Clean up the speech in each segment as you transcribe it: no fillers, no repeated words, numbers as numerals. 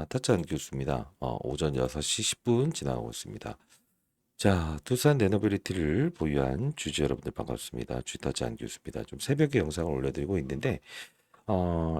타짜안 교수입니다. 오전 6시 10분 지나가고 있습니다. 자, 두산 내너빌리티를 보유한 주주 여러분들 반갑습니다. 주타짜안 교수입니다. 좀 새벽에 영상을 올려드리고 있는데,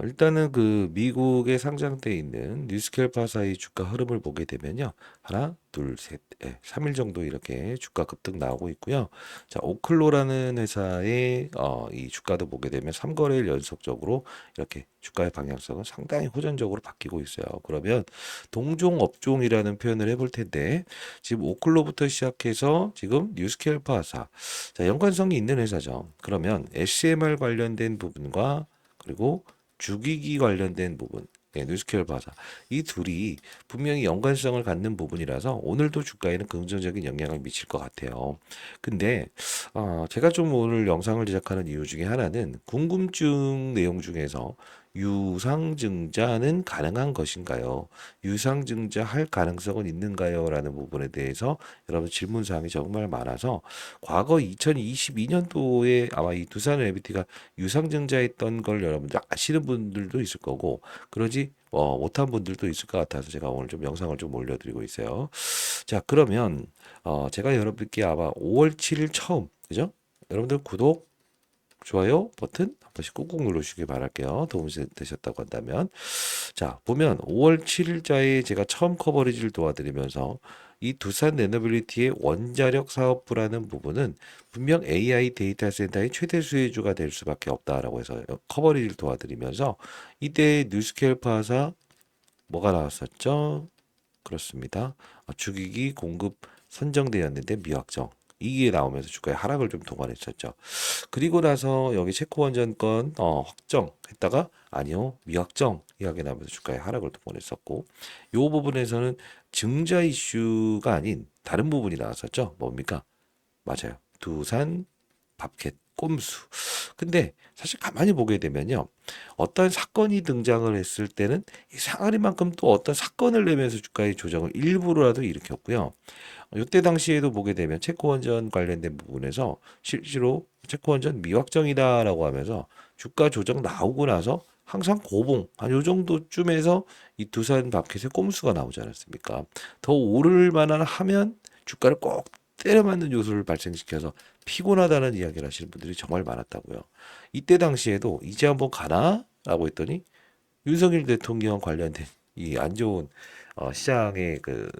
일단은 그 미국에 상장돼 있는 뉴스켈파사의 주가 흐름을 보게 되면요. 하나, 둘, 셋, 3일 정도 이렇게 주가 급등 나오고 있고요. 자, 오클로라는 회사의 이 주가도 보게 되면 3거래일 연속적으로 이렇게 주가의 방향성은 상당히 호전적으로 바뀌고 있어요. 그러면 동종 업종이라는 표현을 해볼 텐데 지금 오클로부터 시작해서 지금 뉴스켈파사, 자, 연관성이 있는 회사죠. 그러면 SMR 관련된 부분과 그리고 주기기 관련된 부분, 뉴스케어 바사 이 둘이 분명히 연관성을 갖는 부분이라서 오늘도 주가에는 긍정적인 영향을 미칠 것 같아요. 근데 제가 좀 오늘 영상을 제작하는 이유 중에 하나는 궁금증 내용 중에서 유상증자는 가능한 것인가요? 유상증자 할 가능성은 있는가요? 라는 부분에 대해서 여러분 질문 사항이 정말 많아서 과거 2022년도에 아마 이 두산 레비티가 유상증자했던 걸 여러분들 아시는 분들도 있을 거고 그러지 못한 분들도 있을 것 같아서 제가 오늘 좀 영상을 좀 올려드리고 있어요. 자, 그러면 제가 여러분께 아마 5월 7일 처음, 그죠? 여러분들 구독, 좋아요 버튼 한 번씩 꾹꾹 눌러주시기 바랄게요. 도움이 되셨다고 한다면. 자, 보면 5월 7일자에 제가 처음 커버리지를 도와드리면서 이 두산 내너빌리티의 원자력 사업부라는 부분은 분명 AI 데이터 센터의 최대 수혜주가 될 수밖에 없다라고 해서 커버리지를 도와드리면서 이때 뉴스케일파사 뭐가 나왔었죠? 그렇습니다. 주기기 공급 선정되었는데 미확정. 이게 나오면서 주가의 하락을 좀 동반했었죠. 그리고 나서 여기 체코원전 건 확정했다가 아니요 미확정 이야기 나오면서 주가의 하락을 동반했었고 이 부분에서는 증자 이슈가 아닌 다른 부분이 나왔었죠. 뭡니까? 맞아요. 두산 밥캣 꼼수. 근데 사실 가만히 보게 되면요. 어떤 사건이 등장을 했을 때는 이 상하리만큼 또 어떤 사건을 내면서 주가의 조정을 일부러라도 일으켰고요. 이때 당시에도 보게 되면 체코원전 관련된 부분에서 실제로 체코원전 미확정이다라고 하면서 주가 조정 나오고 나서 항상 고봉 한 요 정도쯤에서 이 두산 밥켓의 꼼수가 나오지 않았습니까? 더 오를 만한 하면 주가를 꼭 때려 맞는 요소를 발생시켜서 피곤하다는 이야기를 하시는 분들이 정말 많았다고요. 이때 당시에도 이제 한번 가나? 라고 했더니 윤석열 대통령 관련된 이 안 좋은 시장의 그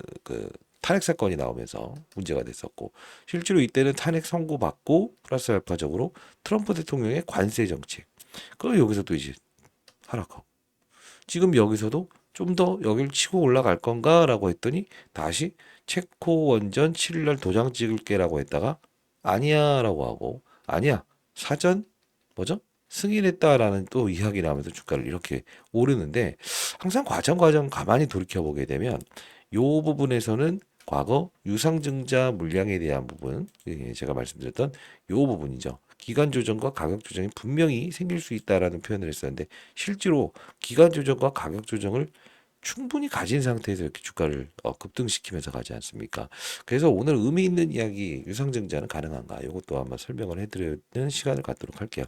탄핵 사건이 나오면서 문제가 됐었고 실제로 이때는 탄핵 선고받고 플러스 알파적으로 트럼프 대통령의 관세 정책 그럼 여기서 또 이제 하락하고 지금 여기서도 좀 더 여길 치고 올라갈 건가라고 했더니 다시 체코 원전 7일날 도장 찍을게라고 했다가 아니야라고 하고 아니야 사전 뭐죠? 승인했다라는 또 이야기 나오면서 주가를 이렇게 오르는데 항상 과정 가만히 돌이켜 보게 되면 요 부분에서는 과거 유상증자 물량에 대한 부분 제가 말씀드렸던 요 부분이죠. 기간 조정과 가격 조정이 분명히 생길 수 있다라는 표현을 했었는데 실제로 기간 조정과 가격 조정을 충분히 가진 상태에서 이렇게 주가를 급등시키면서 가지 않습니까? 그래서 오늘 의미 있는 이야기 유상증자는 가능한가? 이것도 한번 설명을 해드리는 시간을 갖도록 할게요.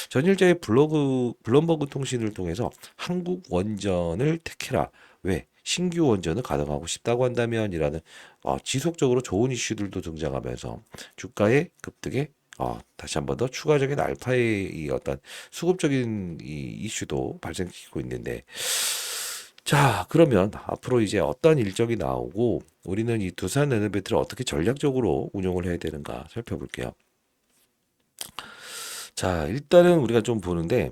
전일자의 블럼버그 통신을 통해서 한국 원전을 택해라. 왜? 신규 원전을 가동하고 싶다고 한다면이라는 지속적으로 좋은 이슈들도 등장하면서 주가의 급등에 다시 한번 더 추가적인 알파의 이 어떤 수급적인 이 이슈도 발생시키고 있는데 자, 그러면 앞으로 이제 어떤 일정이 나오고 우리는 이 두산 에너베이트를 어떻게 전략적으로 운용을 해야 되는가 살펴볼게요. 자, 일단은 우리가 좀 보는데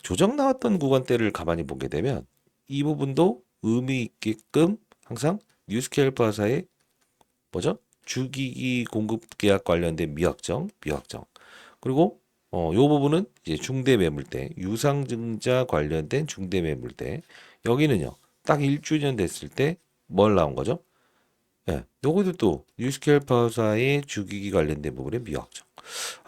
조정 나왔던 구간대를 가만히 보게 되면 이 부분도 의미 있게끔 항상 뉴스케일파사의 뭐죠? 주기기 공급 계약 관련된 미확정. 그리고 요 부분은 이제 중대 매물대, 유상증자 관련된 중대 매물대. 여기는요. 딱 1주년 됐을 때 뭘 나온 거죠? 예. 요것도 또 뉴스케일 파사의 주기기 관련된 부분의 미확정.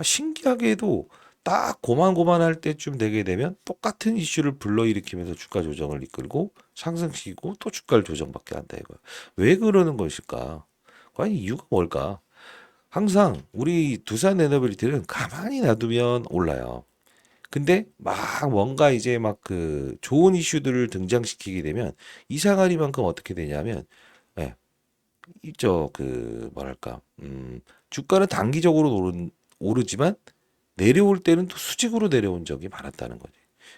신기하게도 딱 고만고만할 때쯤 되게 되면 똑같은 이슈를 불러일으키면서 주가 조정을 이끌고 상승시키고 또 주가를 조정받게 한다 이거야. 왜 그러는 것일까? 과연 이유가 뭘까? 항상 우리 두산 에너빌리티는 가만히 놔두면 올라요. 근데 막 뭔가 이제 막 그 좋은 이슈들을 등장시키게 되면 이상하리만큼 어떻게 되냐면 예, 이저 그 뭐랄까 주가는 단기적으로 오르지만 내려올 때는 또 수직으로 내려온 적이 많았다는 거지.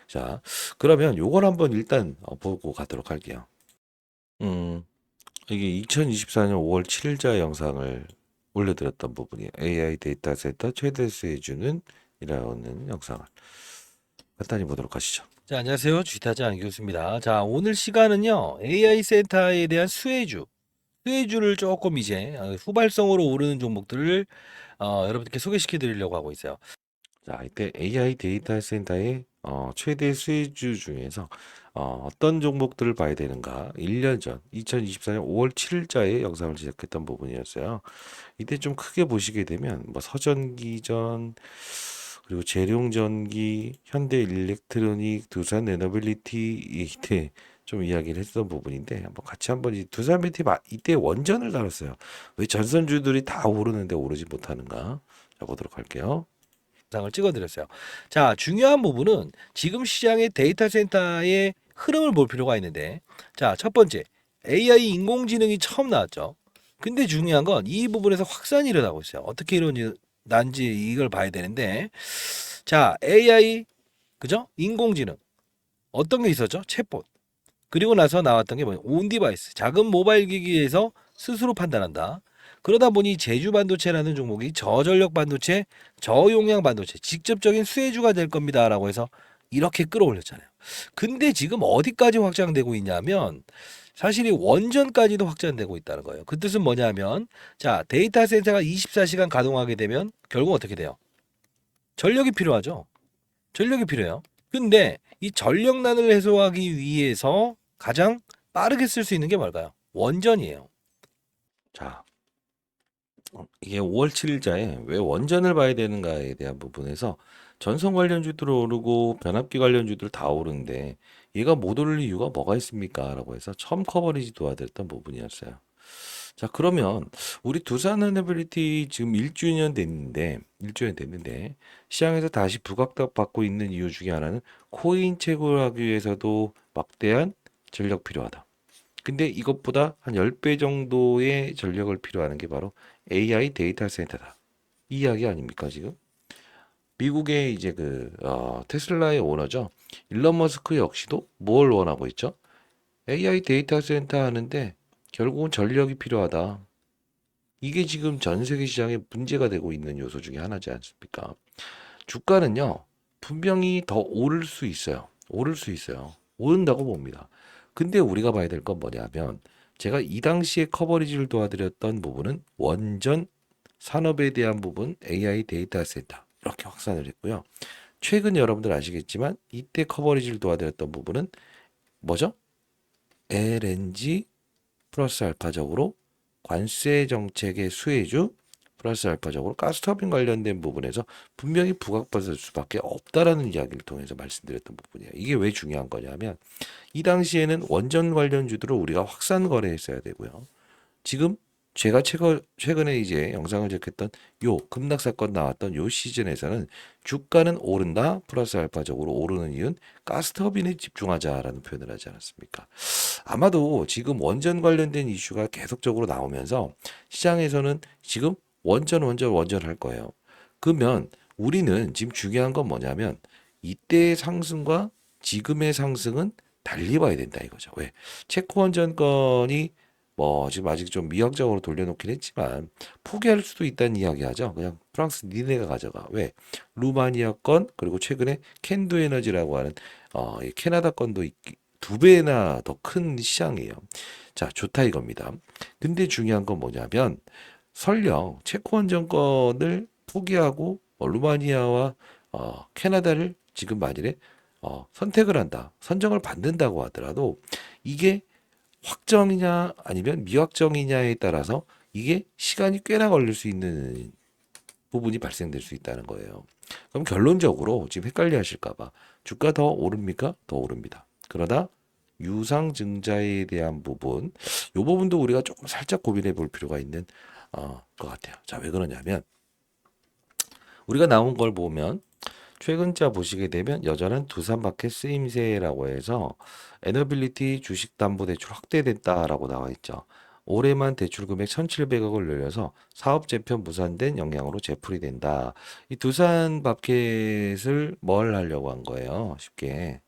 자, 그러면 요걸 한번 일단 보고 가도록 할게요. 음, 이게 2024년 5월 7일자 영상을 올려드렸던 부분이에요. AI 데이터 센터 최대 수혜주는 이라는 영상을 간단히 보도록 하시죠. 자, 안녕하세요. 주식타자 안교수입니다. 자, 오늘 시간은요, AI 센터에 대한 수혜주를 조금 이제 후발성으로 오르는 종목들을 여러분들께 소개시켜 드리려고 하고 있어요. 자, 이때 AI 데이터 센터의 최대 수혜주 중에서 어떤 종목들을 봐야 되는가? 1년 전, 2024년 5월 7일자에 영상을 제작했던 부분이었어요. 이때 좀 크게 보시게 되면 뭐 서전기전 그리고 재룡전기, 현대일렉트로닉, 두산에너빌리티 이때 좀 이야기를 했던 부분인데 한번 같이 한번 이 두산빌리티 이때 원전을 다뤘어요. 왜 전선주들이 다 오르는데 오르지 못하는가? 자, 보도록 할게요. 영상을 찍어드렸어요. 자, 중요한 부분은 지금 시장의 데이터 센터의 흐름을 볼 필요가 있는데, 자, 첫 번째, AI 인공지능이 처음 나왔죠. 근데 중요한 건 이 부분에서 확산이 일어나고 있어요. 어떻게 난지 이걸 봐야 되는데, 자, AI, 그죠? 인공지능. 어떤 게 있었죠? 챗봇. 그리고 나서 나왔던 게 뭐냐? 온 디바이스. 작은 모바일 기기에서 스스로 판단한다. 그러다 보니 제주 반도체라는 종목이 저전력 반도체, 저용량 반도체, 직접적인 수혜주가 될 겁니다라고 해서 이렇게 끌어올렸잖아요. 근데 지금 어디까지 확장되고 있냐면 사실 이 원전까지도 확장되고 있다는 거예요. 그 뜻은 뭐냐면 자, 데이터 센터가 24시간 가동하게 되면 결국 어떻게 돼요? 전력이 필요하죠. 전력이 필요해요. 근데 이 전력난을 해소하기 위해서 가장 빠르게 쓸 수 있는 게 뭘까요? 원전이에요. 자, 이게 5월 7일자에 왜 원전을 봐야 되는가에 대한 부분에서 전선 관련주들 오르고 변압기 관련주들 다 오르는데 얘가 못 오를 이유가 뭐가 있습니까? 라고 해서 처음 커버리지 도와드렸던 부분이었어요. 자, 그러면 우리 두산에너빌리티 지금 1주년 됐는데 시장에서 다시 부각받고 받고 있는 이유 중에 하나는 코인 채굴하기 위해서도 막대한 전력 필요하다. 근데 이것보다 한 10배 정도의 전력을 필요하는 게 바로 AI 데이터 센터다. 이 이야기 아닙니까, 지금? 미국의 이제 테슬라의 오너죠. 일론 머스크 역시도 뭘 원하고 있죠? AI 데이터 센터 하는데 결국은 전력이 필요하다. 이게 지금 전 세계 시장에 문제가 되고 있는 요소 중에 하나지 않습니까? 주가는요, 분명히 더 오를 수 있어요. 오를 수 있어요. 오른다고 봅니다. 근데 우리가 봐야 될 건 뭐냐면, 제가 이 당시에 커버리지를 도와드렸던 부분은 원전 산업에 대한 부분, AI 데이터 센터, 이렇게 확산을 했고요. 최근 여러분들 아시겠지만, 이때 커버리지를 도와드렸던 부분은 뭐죠? LNG 플러스 알파적으로 관세 정책의 수혜주 플러스 알파적으로 가스터빈 관련된 부분에서 분명히 부각받을 수밖에 없다라는 이야기를 통해서 말씀드렸던 부분이에요. 이게 왜 중요한 거냐면 이 당시에는 원전 관련주들을 우리가 확산 거래했어야 되고요. 지금 제가 최근에 이제 영상을 제작했던 요 급락 사건 나왔던 요 시즌에서는 주가는 오른다 플러스 알파적으로 오르는 이유는 가스터빈에 집중하자라는 표현을 하지 않았습니까? 아마도 지금 원전 관련된 이슈가 계속적으로 나오면서 시장에서는 지금 원전 할 거예요. 그러면 우리는 지금 중요한 건 뭐냐면 이때의 상승과 지금의 상승은 달리 봐야 된다 이거죠. 왜? 체코 원전 건이 뭐 지금 아직 좀 미확정으로 돌려놓긴 했지만 포기할 수도 있다는 이야기하죠. 그냥 프랑스 니네가 가져가. 왜? 루마니아 건 그리고 최근에 캔두 에너지라고 하는 이 캐나다 건도 두 배나 더 큰 시장이에요. 자, 좋다 이겁니다. 근데 중요한 건 뭐냐면 설령 체코 원정권을 포기하고 루마니아와 캐나다를 지금 만일에 선택을 한다, 선정을 받는다고 하더라도 이게 확정이냐 아니면 미확정이냐에 따라서 이게 시간이 꽤나 걸릴 수 있는 부분이 발생될 수 있다는 거예요. 그럼 결론적으로 지금 헷갈려 하실까봐 주가 더 오릅니까? 더 오릅니다. 그러다 유상증자에 대한 부분, 이 부분도 우리가 조금 살짝 고민해 볼 필요가 있는 것 같아요. 자, 왜 그러냐면 우리가 나온 걸 보면 최근자 보시게 되면 여전한 두산마켓 쓰임새라고 해서 에너빌리티 주식담보대출 확대됐다라고 나와 있죠. 올해만 대출 금액 1,700억을 늘려서 사업 재편 무산된 영향으로 재풀이 된다. 이 두산마켓을 뭘 하려고 한 거예요? 쉽게.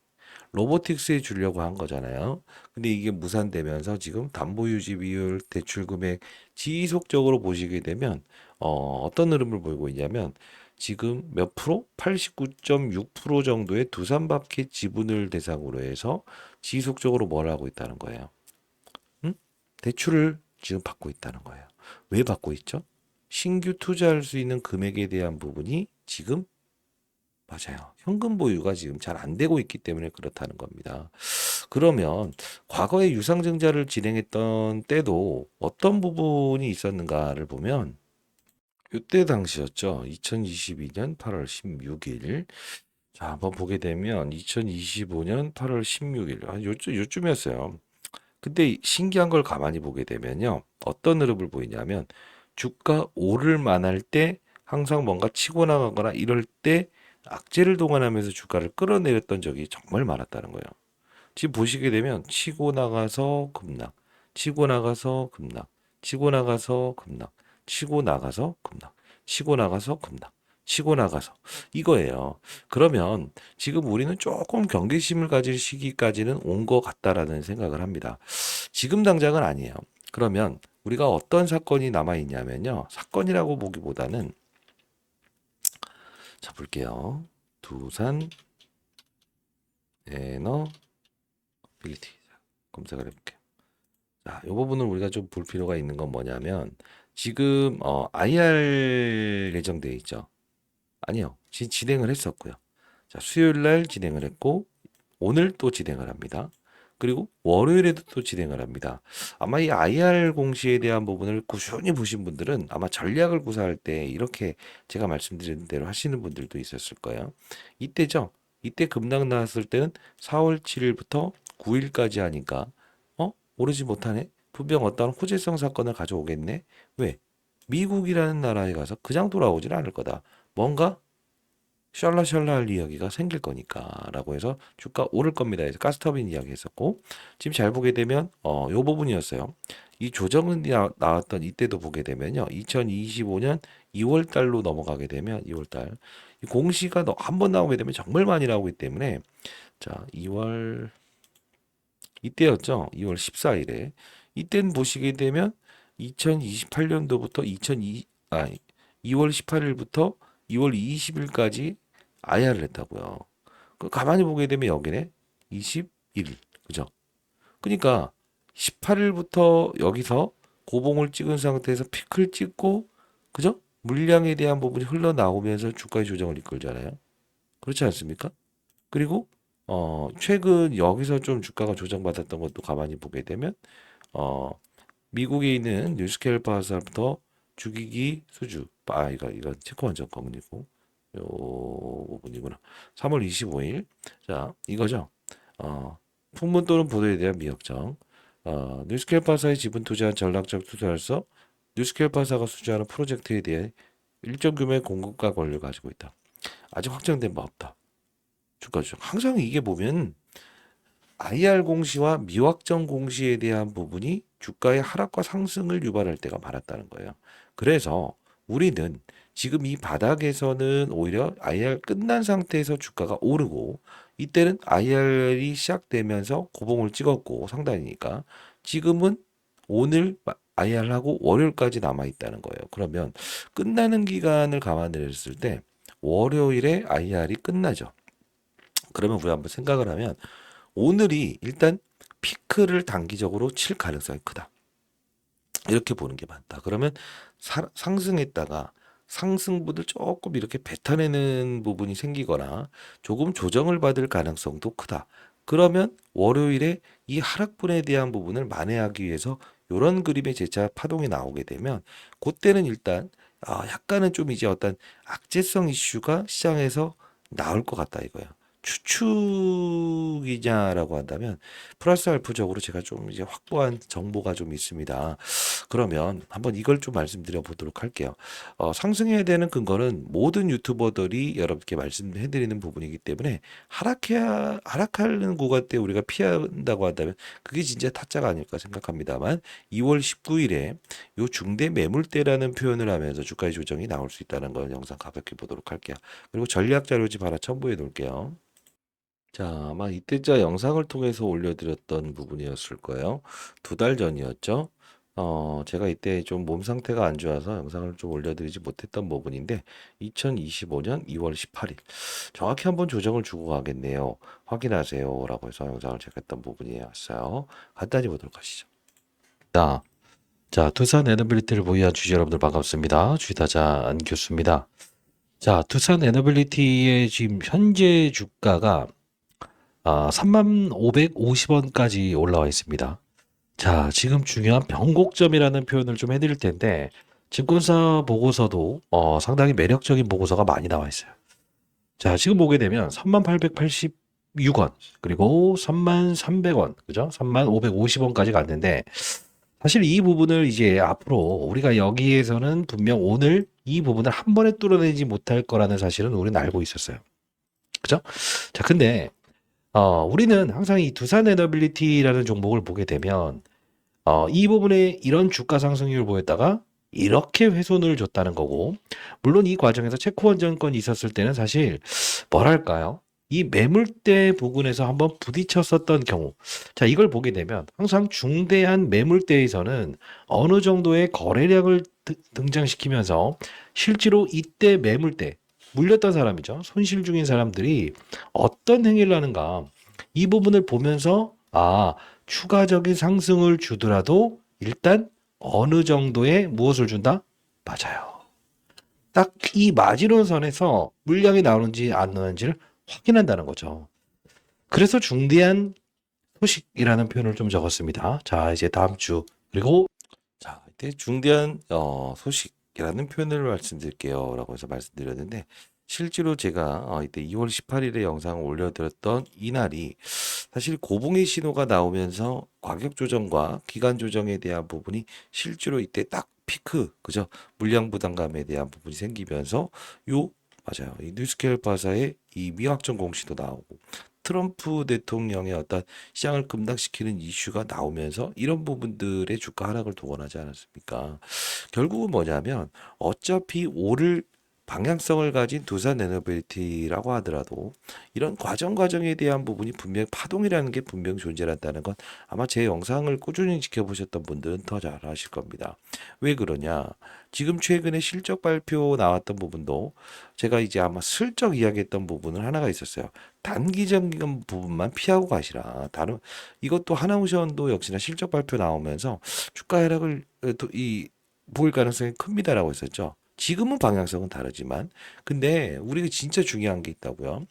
로보틱스에 주려고 한 거잖아요. 근데 이게 무산되면서 지금 담보유지 비율, 대출 금액 지속적으로 보시게 되면 어떤 흐름을 보이고 있냐면 지금 몇 프로? 89.6% 정도의 두산마켓 지분을 대상으로 해서 지속적으로 뭘 하고 있다는 거예요. 응? 대출을 지금 받고 있다는 거예요. 왜 받고 있죠? 신규 투자할 수 있는 금액에 대한 부분이 지금 맞아요. 현금 보유가 지금 잘 안 되고 있기 때문에 그렇다는 겁니다. 그러면 과거에 유상증자를 진행했던 때도 어떤 부분이 있었는가를 보면 이때 당시였죠. 2022년 8월 16일. 자, 한번 보게 되면 2025년 8월 16일. 요쯤이었어요. 근데 신기한 걸 가만히 보게 되면요. 어떤 흐름을 보이냐면 주가 오를 만할 때 항상 뭔가 치고 나가거나 이럴 때 악재를 동원하면서 주가를 끌어내렸던 적이 정말 많았다는 거예요. 지금 보시게 되면 치고 나가서 급락, 치고 나가서 급락, 치고 나가서 급락, 치고 나가서 급락, 치고 나가서 급락, 치고 나가서 이거예요. 그러면 지금 우리는 조금 경계심을 가질 시기까지는 온 것 같다라는 생각을 합니다. 지금 당장은 아니에요. 그러면 우리가 어떤 사건이 남아 있냐면요. 사건이라고 보기보다는 자 볼게요. 두산 에너빌리티 검색을 해볼게요. 자, 이 부분을 우리가 좀 볼 필요가 있는 건 뭐냐면 지금 IR 예정돼 있죠. 아니요. 진행을 했었고요. 자, 수요일 날 진행을 했고 오늘 또 진행을 합니다. 그리고 월요일에도 또 진행을 합니다. 아마 이 IR 공시에 대한 부분을 꾸준히 보신 분들은 아마 전략을 구사할 때 이렇게 제가 말씀드린 대로 하시는 분들도 있었을 거예요. 이때죠. 이때 급락 나왔을 때는 4월 7일부터 9일까지 하니까 오르지 못하네. 분명 어떤 호재성 사건을 가져오겠네. 왜? 미국이라는 나라에 가서 그냥 돌아오질 않을 거다. 뭔가 샬라샬라 할 이야기가 생길 거니까라고 해서 주가 오를 겁니다. 해서 가스터빈 이야기 했었고 지금 잘 보게 되면 요 부분이었어요. 이 조정은 나왔던 이때도 보게 되면요. 2025년 2월 달로 넘어가게 되면 2월 달 이 공시가 한 번 나오게 되면 정말 많이 나오기 때문에 자, 2월 이때였죠. 2월 14일에 이때는 보시게 되면 2028년도부터 2월 18일부터 2월 20일까지 IR을 했다고요. 가만히 보게 되면 여기네 21일 그죠? 그러니까 18일부터 여기서 고봉을 찍은 상태에서 피크를 찍고 그죠? 물량에 대한 부분이 흘러나오면서 주가의 조정을 이끌잖아요. 그렇지 않습니까? 그리고 최근 여기서 좀 주가가 조정받았던 것도 가만히 보게 되면 어 미국에 있는 뉴스케일 파사부터 주기기 수주 이거 체크원 점검이고 요 부분이구나. 3월 25일 자 이거죠. 풍문 또는 보도에 대한 미확정 뉴스케일 파사의 지분 투자한 전략적 투자로서 뉴스케일 파사가 수주하는 프로젝트에 대해 일정 규모의 공급과 권리를 가지고 있다. 아직 확정된 바 없다. 주가 조정. 항상 이게 보면 IR 공시와 미확정 공시에 대한 부분이 주가의 하락과 상승을 유발할 때가 많았다는 거예요. 그래서 우리는 지금 이 바닥에서는 오히려 IR 끝난 상태에서 주가가 오르고 이때는 IR이 시작되면서 고봉을 찍었고 상단이니까 지금은 오늘 IR하고 월요일까지 남아 있다는 거예요. 그러면 끝나는 기간을 감안을 했을 때 월요일에 IR이 끝나죠. 그러면 우리 한번 생각을 하면 오늘이 일단 피크를 단기적으로 칠 가능성이 크다. 이렇게 보는 게 맞다. 그러면 상승했다가 상승분을 조금 이렇게 뱉어내는 부분이 생기거나 조금 조정을 받을 가능성도 크다. 그러면 월요일에 이 하락분에 대한 부분을 만회하기 위해서 이런 그림의 재차 파동이 나오게 되면 그때는 일단 약간은 좀 이제 어떤 악재성 이슈가 시장에서 나올 것 같다 이거예요. 추측이냐라고 한다면 플러스 알프적으로 제가 좀 이제 확보한 정보가 좀 있습니다. 그러면 한번 이걸 좀 말씀드려 보도록 할게요. 상승해야 되는 근거는 모든 유튜버들이 여러분께 말씀해 드리는 부분이기 때문에 하락하는 구간 때 우리가 피한다고 한다면 그게 진짜 타짜가 아닐까 생각합니다만 2월 19일에 요 중대 매물대라는 표현을 하면서 주가의 조정이 나올 수 있다는 걸 영상 가볍게 보도록 할게요. 그리고 전략 자료집 하나 첨부해 놓을게요. 자, 아마 이때자 영상을 통해서 올려드렸던 부분이었을 거예요. 2달 전이었죠. 제가 이때 좀 몸 상태가 안 좋아서 영상을 좀 올려드리지 못했던 부분인데, 2025년 2월 18일. 정확히 한번 조정을 주고 가겠네요. 확인하세요. 라고 해서 영상을 제가 했던 부분이었어요. 간단히 보도록 하시죠. 자, 두산 에너빌리티를 보유한 주주 여러분들 반갑습니다. 주식타자 안교수입니다. 자, 두산 에너빌리티의 지금 현재 주가가 3550원까지 올라와 있습니다. 자, 지금 중요한 변곡점이라는 표현을 좀 해드릴 텐데, 증권사 보고서도 상당히 매력적인 보고서가 많이 나와 있어요. 자, 지금 보게 되면 3886원, 그리고 3300원, 그죠? 3550원까지 갔는데, 사실 이 부분을 이제 앞으로 우리가 여기에서는 분명 오늘 이 부분을 한 번에 뚫어내지 못할 거라는 사실은 우리는 알고 있었어요. 그죠? 자, 근데 우리는 항상 이 두산 에너빌리티라는 종목을 보게 되면 이 부분에 이런 주가 상승률을 보였다가 이렇게 훼손을 줬다는 거고, 물론 이 과정에서 체코원 정권이 있었을 때는 사실 뭐랄까요? 이 매물대 부분에서 한번 부딪혔었던 경우, 자, 이걸 보게 되면 항상 중대한 매물대에서는 어느 정도의 거래량을 등장시키면서 실제로 이때 매물대 물렸던 사람이죠. 손실 중인 사람들이 어떤 행위를 하는가, 이 부분을 보면서 추가적인 상승을 주더라도 일단 어느 정도의 무엇을 준다? 맞아요. 딱 이 마지노선에서 물량이 나오는지 안 나오는지를 확인한다는 거죠. 그래서 중대한 소식이라는 표현을 좀 적었습니다. 자, 이제 다음 주, 그리고 자, 이때 중대한 소식이라는 표현을 말씀드릴게요. 라고 해서 말씀드렸는데, 실제로 제가 이때 2월 18일에 영상을 올려드렸던 이날이 사실 고봉의 신호가 나오면서 가격 조정과 기간 조정에 대한 부분이 실제로 이때 딱 피크, 그죠? 물량 부담감에 대한 부분이 생기면서 맞아요. 이 뉴스케일파사의 이 미확정 공시도 나오고 트럼프 대통령의 어떤 시장을 급락시키는 이슈가 나오면서 이런 부분들의 주가 하락을 동원하지 않았습니까? 결국은 뭐냐면 어차피 오를 방향성을 가진 두산 에너빌리티라고 하더라도 이런 과정에 대한 부분이 분명 파동이라는 게 분명 존재한다는 건 아마 제 영상을 꾸준히 지켜보셨던 분들은 더 잘 아실 겁니다. 왜 그러냐? 지금 최근에 실적 발표 나왔던 부분도 제가 이제 아마 슬쩍 이야기했던 부분은 하나가 있었어요. 단기적인 부분만 피하고 가시라. 다른 이것도 하나오션도 역시나 실적 발표 나오면서 주가 하락을 보일 가능성이 큽니다라고 했었죠. 지금은 방향성은 다르지만, 근데 우리가 진짜 중요한 게 있다고요.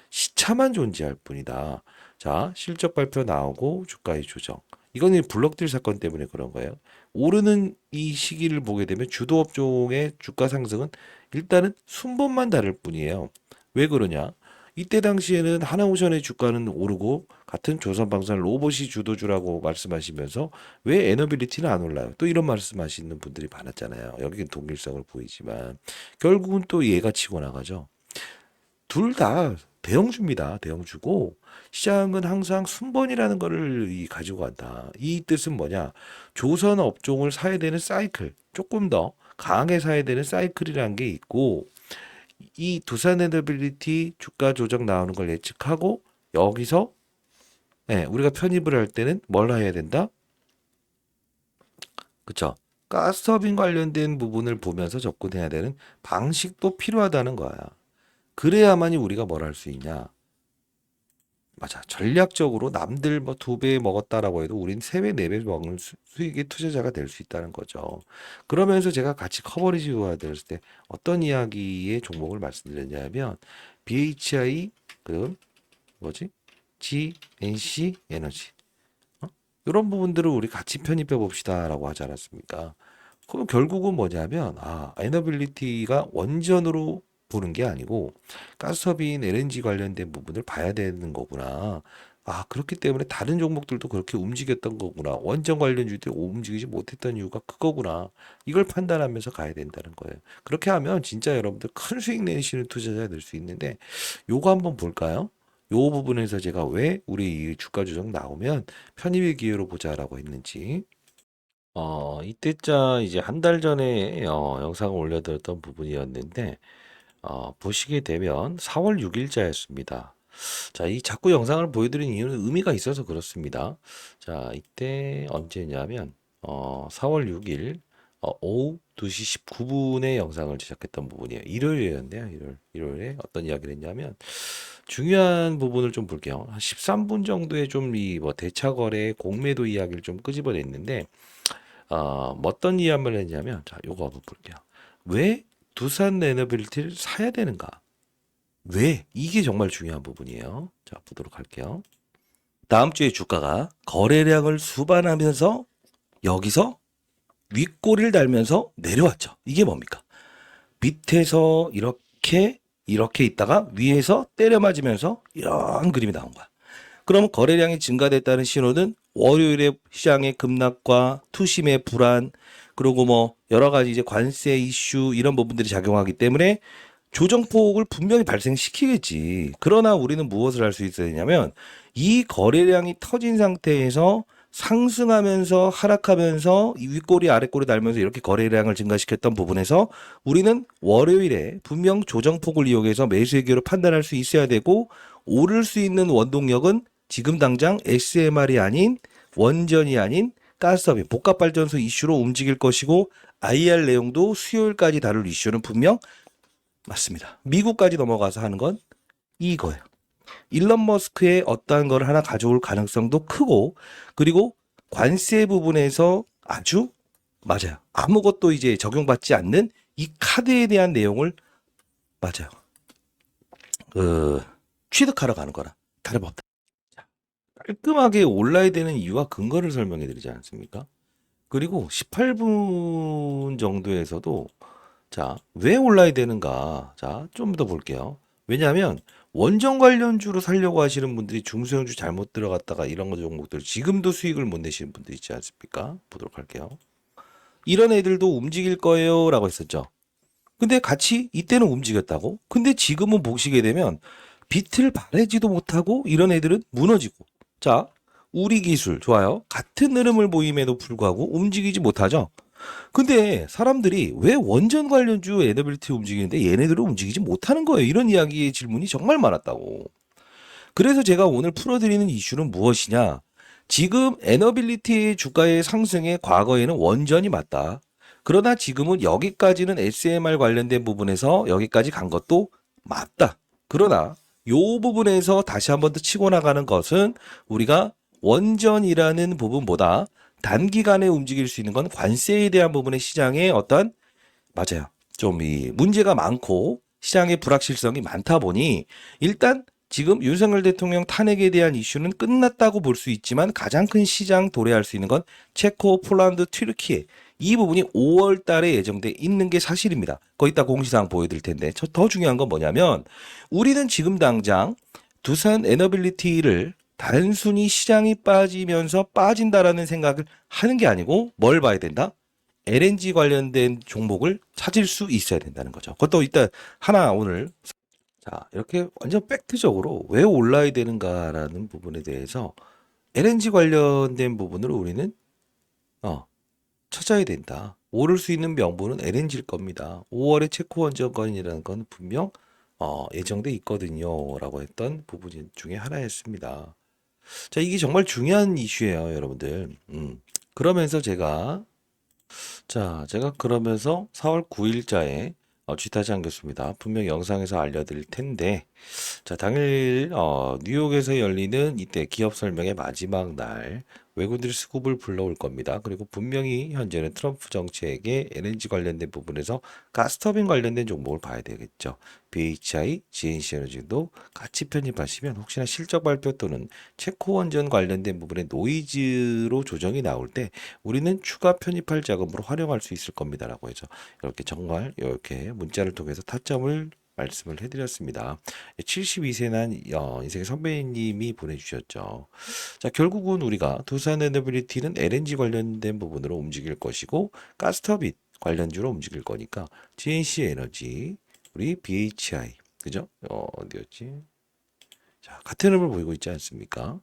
시차만 존재할 뿐이다. 자, 실적 발표 나오고 주가의 조정. 이거는 블록딜 사건 때문에 그런 거예요. 오르는 이 시기를 보게 되면 주도 업종의 주가 상승은 일단은 순번만 다를 뿐이에요. 왜 그러냐? 이때 당시에는 하나오션의 주가는 오르고 같은 조선방산 로봇이 주도주라고 말씀하시면서 왜 에너빌리티는 안 올라요? 또 이런 말씀하시는 분들이 많았잖아요. 여기는 동일성을 보이지만 결국은 또 얘가 치고 나가죠. 둘 다 대형주입니다. 대형주고 시장은 항상 순번이라는 거를 가지고 간다. 이 뜻은 뭐냐? 조선 업종을 사야 되는 사이클, 조금 더 강하게 사야 되는 사이클이라는 게 있고, 이 두산 에너빌리티 주가 조정 나오는 걸 예측하고 여기서 우리가 편입을 할 때는 뭘 해야 된다? 그쵸? 가스터빈 관련된 부분을 보면서 접근해야 되는 방식도 필요하다는 거야. 그래야만이 우리가 뭘 할 수 있냐? 맞아. 전략적으로 남들 뭐 2배 먹었다라고 해도 우린 3배, 4배 먹는 수익의 투자자가 될 수 있다는 거죠. 그러면서 제가 같이 커버리지 도와드렸을 때 어떤 이야기의 종목을 말씀드렸냐면 BHI 그 뭐지? GNC 에너지. 이런 부분들을 우리 같이 편입해 봅시다라고 하지 않았습니까? 그럼 결국은 뭐냐면 에너빌리티가 원전으로 보는 게 아니고 가스터빈 LNG 관련된 부분을 봐야 되는 거구나. 아, 그렇기 때문에 다른 종목들도 그렇게 움직였던 거구나. 원전 관련주들이 움직이지 못했던 이유가 그거구나. 이걸 판단하면서 가야 된다는 거예요. 그렇게 하면 진짜 여러분들 큰 수익 내시는 투자자 될 수 있는데 요거 한번 볼까요? 요 부분에서 제가 왜 우리 이 주가 조정 나오면 편입의 기회로 보자라고 했는지. 이때자 이제 한 달 전에 영상을 올려드렸던 부분이었는데 보시게 되면 4월 6일자였습니다. 자, 이 자꾸 영상을 보여드린 이유는 의미가 있어서 그렇습니다. 자, 이때 언제냐면 4월 6일 오후 2시 19분에 영상을 제작했던 부분이에요. 일요일이었는데요. 일요일에 어떤 이야기를 했냐면 중요한 부분을 좀 볼게요. 한 13분 정도의 좀 이 뭐 대차 거래 공매도 이야기를 좀 끄집어냈는데 뭐 어떤 이야기를 했냐면 자, 요거 한번 볼게요. 왜 두산 레너빌리티를 사야 되는가? 왜? 이게 정말 중요한 부분이에요. 자, 보도록 할게요. 다음 주에 주가가 거래량을 수반하면서 여기서 윗꼬리를 달면서 내려왔죠. 이게 뭡니까? 밑에서 이렇게 있다가 위에서 때려 맞으면서 이런 그림이 나온 거야. 그러면 거래량이 증가됐다는 신호는 월요일에 시장의 급락과 투심의 불안 그리고 뭐 여러 가지 이제 관세 이슈 이런 부분들이 작용하기 때문에 조정폭을 분명히 발생시키겠지. 그러나 우리는 무엇을 할 수 있어야 되냐면 이 거래량이 터진 상태에서 상승하면서 하락하면서 이 윗꼬리 아랫꼬리 달면서 이렇게 거래량을 증가시켰던 부분에서 우리는 월요일에 분명 조정폭을 이용해서 매수의 기회로 판단할 수 있어야 되고 오를 수 있는 원동력은 지금 당장 SMR이 아닌 원전이 아닌 가스터빈 복합발전소 이슈로 움직일 것이고 IR 내용도 수요일까지 다룰 이슈는 분명 맞습니다. 미국까지 넘어가서 하는 건 이거예요. 일론 머스크의 어떠한 걸 하나 가져올 가능성도 크고 그리고 관세 부분에서 아주 맞아요. 아무것도 이제 적용받지 않는 이 카드에 대한 내용을 맞아요. 취득하러 가는 거라 다름없다. 깔끔하게 올라야 되는 이유와 근거를 설명해 드리지 않습니까? 그리고 18분 정도에서도 자, 왜 올라야 되는가? 자, 좀 더 볼게요. 왜냐하면 원전 관련주로 살려고 하시는 분들이 중소형주 잘못 들어갔다가 이런 거 종목들 지금도 수익을 못 내시는 분들 있지 않습니까? 보도록 할게요. 이런 애들도 움직일 거예요라고 했었죠. 근데 같이 이때는 움직였다고? 근데 지금은 보시게 되면 빛을 발하지도 못하고 이런 애들은 무너지고. 자, 우리 기술 좋아요. 같은 흐름을 보임에도 불구하고 움직이지 못하죠. 근데 사람들이 왜 원전 관련주 에너빌리티 움직이는데 얘네들은 움직이지 못하는 거예요. 이런 이야기의 질문이 정말 많았다고. 그래서 제가 오늘 풀어드리는 이슈는 무엇이냐? 지금 에너빌리티의 주가의 상승에 과거에는 원전이 맞다. 그러나 지금은 여기까지는 SMR 관련된 부분에서 여기까지 간 것도 맞다. 그러나 요 부분에서 다시 한 번 더 치고 나가는 것은 우리가 원전이라는 부분보다 단기간에 움직일 수 있는 건 관세에 대한 부분의 시장의 어떤 맞아요. 좀 이 문제가 많고 시장의 불확실성이 많다 보니 일단 지금 윤석열 대통령 탄핵에 대한 이슈는 끝났다고 볼 수 있지만 가장 큰 시장 도래할 수 있는 건 체코, 폴란드, 튀르키예 이 부분이 5월 달에 예정돼 있는 게 사실입니다. 거기다 공시사항 보여드릴 텐데 더 중요한 건 뭐냐면 우리는 지금 당장 두산 에너빌리티를 단순히 시장이 빠지면서 빠진다라는 생각을 하는 게 아니고 뭘 봐야 된다? LNG 관련된 종목을 찾을 수 있어야 된다는 거죠. 그것도 일단 하나 오늘 자 이렇게 완전 팩트적으로 왜 올라야 되는가라는 부분에 대해서 LNG 관련된 부분을 우리는 찾아야 된다. 오를 수 있는 명분은 LNG일 겁니다. 5월에 체코 원전건이라는 건 분명 예정돼 있거든요라고 했던 부분 중에 하나였습니다. 자 이게 정말 중요한 이슈예요, 여러분들. 그러면서 제가 그러면서 4월 9일자에 쥐타지 않겠습니다. 분명 영상에서 알려드릴 텐데, 자, 당일, 뉴욕에서 열리는 이때 기업 설명의 마지막 날, 외국인들이 스쿱을 불러올 겁니다. 그리고 분명히 현재는 트럼프 정책에 LNG 관련된 부분에서 가스터빈 관련된 종목을 봐야 되겠죠. BHI, GNC 에너지도 같이 편입하시면 혹시나 실적 발표 또는 체코 원전 관련된 부분에 노이즈로 조정이 나올 때 우리는 추가 편입할 자금으로 활용할 수 있을 겁니다라고 해서 이렇게 정말 이렇게 문자를 통해서 타점을 말씀을 해드렸습니다. 72세 난 인생의 선배님이 보내주셨죠. 자, 결국은 우리가 두산 에너빌리티는 LNG 관련된 부분으로 움직일 것이고 가스터빈 관련주로 움직일 거니까 GNC 에너지, 우리 BHI, 그죠? 어디였지? 자, 같은 흐름을 보이고 있지 않습니까?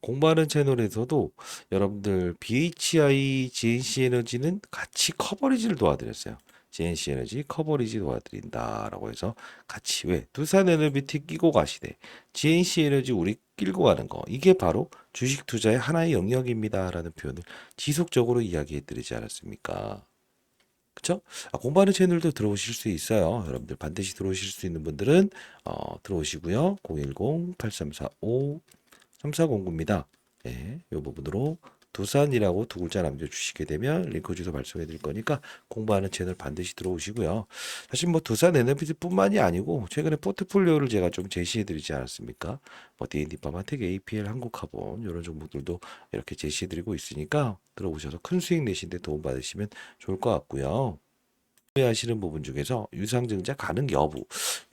공부하는 채널에서도 여러분들 BHI, GNC 에너지는 같이 커버리지를 도와드렸어요. GNC 에너지 커버리지 도와드린다라고 해서 같이 왜 두산 에너비티 끼고 가시되 GNC 에너지 우리 끼고 가는 거 이게 바로 주식 투자의 하나의 영역입니다라는 표현을 지속적으로 이야기해 드리지 않았습니까? 그쵸? 공부하는 채널도 들어오실 수 있어요. 여러분들 반드시 들어오실 수 있는 분들은 들어오시고요. 010-8345-3409입니다. 예, 이 부분으로 두산이라고 두 글자 남겨주시게 되면 링크 주소 발송해 드릴 거니까 공부하는 채널 반드시 들어오시고요. 사실 뭐 두산 NFT뿐만이 아니고 최근에 포트폴리오를 제가 좀 제시해 드리지 않았습니까? 뭐 D&D 파마텍, APL, 한국카본 이런 종목들도 이렇게 제시해 드리고 있으니까 들어오셔서 큰 수익 내신 데 도움 받으시면 좋을 것 같고요. 하시는 부분 중에서 유상증자 가능 여부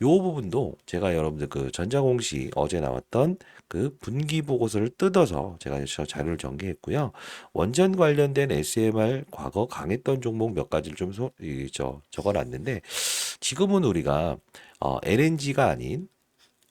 요 부분도 제가 여러분들 그 전자공시 어제 나왔던 그 분기 보고서를 뜯어서 제가 저 자료를 전개했고요. 원전 관련된 SMR 과거 강했던 종목 몇 가지를 좀 적어놨는데 지금은 우리가 LNG가 아닌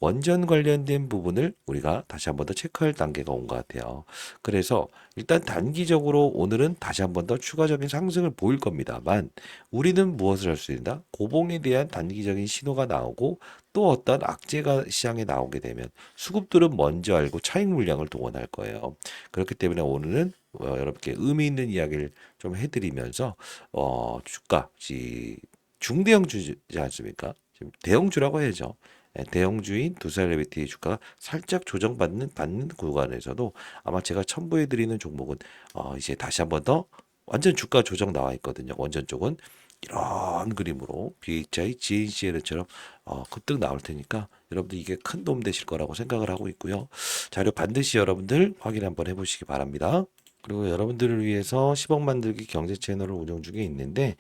원전 관련된 부분을 우리가 다시 한번 더 체크할 단계가 온 것 같아요. 그래서 일단 단기적으로 오늘은 다시 한번 더 추가적인 상승을 보일 겁니다만 우리는 무엇을 할 수 있다? 고봉에 대한 단기적인 신호가 나오고 또 어떤 악재가 시장에 나오게 되면 수급들은 먼저 알고 차익 물량을 동원할 거예요. 그렇기 때문에 오늘은 여러분께 의미 있는 이야기를 좀 해드리면서 주가 중대형주지 않습니까? 지금 대형주라고 해야죠. 대형주인 두산 레비티의 주가가 살짝 조정받는 구간에서도 아마 제가 첨부해 드리는 종목은 이제 다시 한번 더 완전 주가 조정 나와 있거든요. 원전 쪽은 이런 그림으로 BHI, GNCL처럼 급등 나올 테니까 여러분들 이게 큰 도움 되실 거라고 생각을 하고 있고요. 자료 반드시 여러분들 확인 한번 해보시기 바랍니다. 그리고 여러분들을 위해서 10억 만들기 경제 채널을 운영 중에 있는데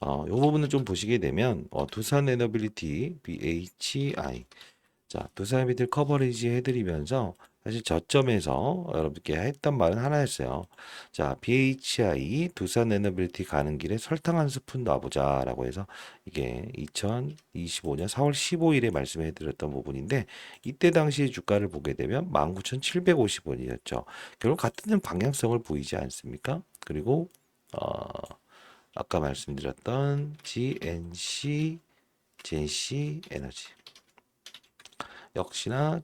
이 부분을 좀 보시게 되면 두산 에너빌리티 BHI 두산 에너빌리티 커버리지 해드리면서 사실 저점에서 여러분께 했던 말은 하나였어요. BHI 두산 에너빌리티 가는 길에 설탕 한 스푼 놔보자라고 해서 이게 2025년 4월 15일에 말씀해 드렸던 부분인데 이때 당시의 주가를 보게 되면 19,750원이었죠. 결국 같은 방향성을 보이지 않습니까? 그리고 아까 말씀드렸던 GNC 에너지 역시나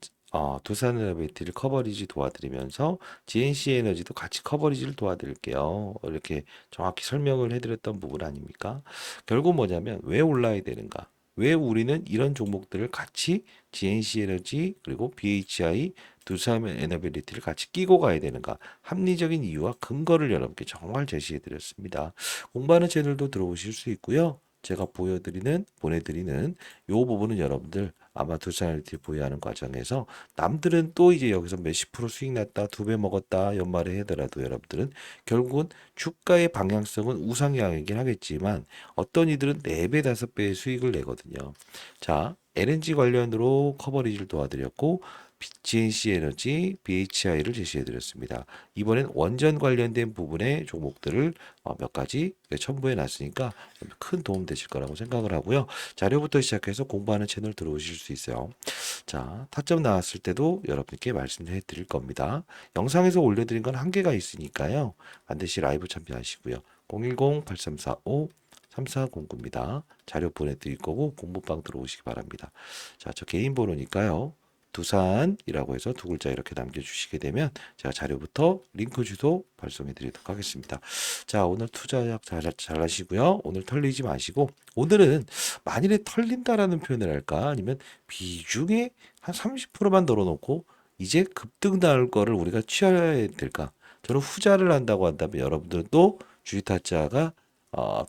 두산 에너비티를 커버리지 도와드리면서 GNC 에너지도 같이 커버리지를 도와드릴게요. 이렇게 정확히 설명을 해드렸던 부분 아닙니까? 결국 뭐냐면 왜 올라야 되는가? 왜 우리는 이런 종목들을 같이 GNC 에너지 그리고 BHI 두산 에너빌리티를 같이 끼고 가야 되는가? 합리적인 이유와 근거를 여러분께 정말 제시해 드렸습니다. 공부하는 채널도 들어오실 수 있고요. 제가 보내드리는 요 부분은 여러분들 아마 두산 에너비티 보유하는 과정에서 남들은 또 이제 여기서 몇십 프로 수익 났다, 두 배 먹었다 연말에 하더라도 여러분들은 결국은 주가의 방향성은 우상향이긴 하겠지만 어떤 이들은 4배, 5배의 수익을 내거든요. LNG 관련으로 커버리지를 도와드렸고 GNC 에너지, BHI를 제시해 드렸습니다. 이번엔 원전 관련된 부분의 종목들을 몇 가지 첨부해 놨으니까 큰 도움 되실 거라고 생각을 하고요. 자료부터 시작해서 공부하는 채널 들어오실 수 있어요. 타점 나왔을 때도 여러분께 말씀해 드릴 겁니다. 영상에서 올려드린 건 한계가 있으니까요. 반드시 라이브 참여하시고요. 010-8345-3409입니다. 자료 보내드릴 거고 공부방 들어오시기 바랍니다. 저 개인 번호니까요. 두산이라고 해서 두 글자 이렇게 남겨주시게 되면 제가 자료부터 링크 주소 발송해 드리도록 하겠습니다. 오늘 투자약 잘 하시고요. 오늘 털리지 마시고 오늘은 만일에 털린다라는 표현을 할까 아니면 비중에 한 30%만 덜어놓고 이제 급등 나올 거를 우리가 취해야 될까? 저는 후자를 한다고 한다면 여러분들은 또 주식 타짜가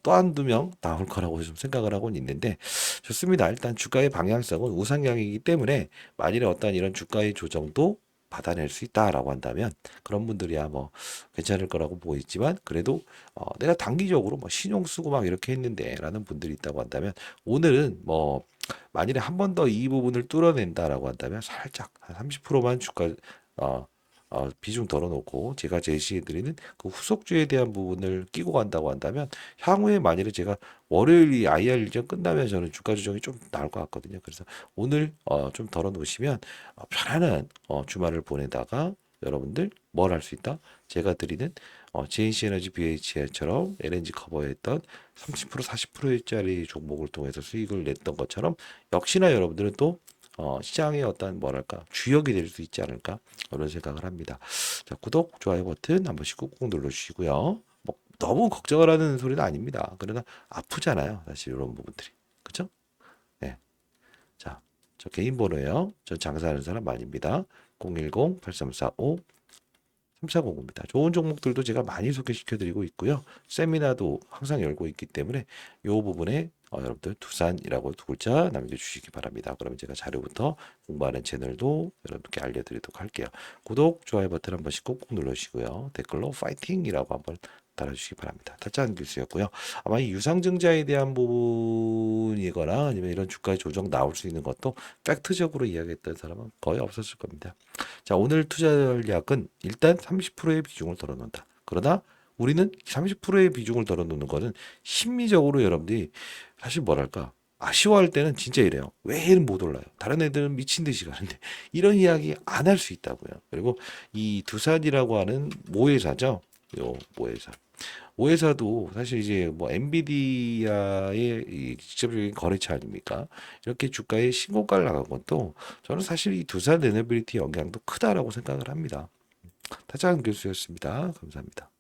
또 한두 명 나올 거라고 좀 생각을 하고는 있는데 좋습니다. 일단 주가의 방향성은 우상향이기 때문에 만일에 어떤 이런 주가의 조정도 받아낼 수 있다라고 한다면 그런 분들이야 뭐 괜찮을 거라고 보이지만 그래도 내가 단기적으로 뭐 신용 쓰고 막 이렇게 했는데라는 분들이 있다고 한다면 오늘은 뭐 만일에 한 번 더 이 부분을 뚫어낸다라고 한다면 살짝 한 30%만 주가 어, 비중 덜어놓고 제가 제시해드리는 그 후속주에 대한 부분을 끼고 간다고 한다면 향후에 만일에 제가 월요일이 IR 일정 끝나면 저는 주가 조정이 좀 나올 것 같거든요. 그래서 오늘 좀 덜어놓으시면 편안한 주말을 보내다가 여러분들 뭘 할 수 있다? 제가 드리는 GNC 에너지 BHL처럼 LNG 커버했던 30% 40%짜리 종목을 통해서 수익을 냈던 것처럼 역시나 여러분들은 또 시장의 어떤 뭐랄까 주역이 될 수 있지 않을까 그런 생각을 합니다. 자, 구독, 좋아요 버튼 한 번씩 꾹꾹 눌러주시고요. 뭐 너무 걱정을 하는 소리는 아닙니다. 그러나 아프잖아요. 사실 이런 부분들이. 그죠? 네. 자, 저 개인 번호예요. 전 장사하는 사람 아닙니다. 010-8345 3409입니다. 좋은 종목들도 제가 많이 소개시켜 드리고 있고요. 세미나도 항상 열고 있기 때문에 이 부분에 여러분들 두산이라고 두 글자 남겨주시기 바랍니다. 그러면 제가 자료부터 공부하는 채널도 여러분께 알려드리도록 할게요. 구독, 좋아요 버튼 한 번씩 꾹꾹 눌러주시고요. 댓글로 파이팅이라고 한번 달아주시기 바랍니다. 타짜한 교수였고요. 아마 이 유상증자에 대한 부분이거나 아니면 이런 주가의 조정 나올 수 있는 것도 팩트적으로 이야기했던 사람은 거의 없었을 겁니다. 자, 오늘 투자 전략은 일단 30%의 비중을 덜어놓는다. 그러나 우리는 30%의 비중을 덜어놓는 것은 심리적으로 여러분들이 사실 뭐랄까 아쉬워할 때는 진짜 이래요. 왜 얘는 못 올라요? 다른 애들은 미친 듯이 가는데 이런 이야기 안 할 수 있다고요. 그리고 이 두산이라고 하는 모회사죠. 요 모회사. 모회사도 사실 이제 뭐 엔비디아의 이 직접적인 거래처 아닙니까? 이렇게 주가에 신고가를 나간 것도 저는 사실 이 두산 에너빌리티 영향도 크다라고 생각을 합니다. 타장 교수였습니다. 감사합니다.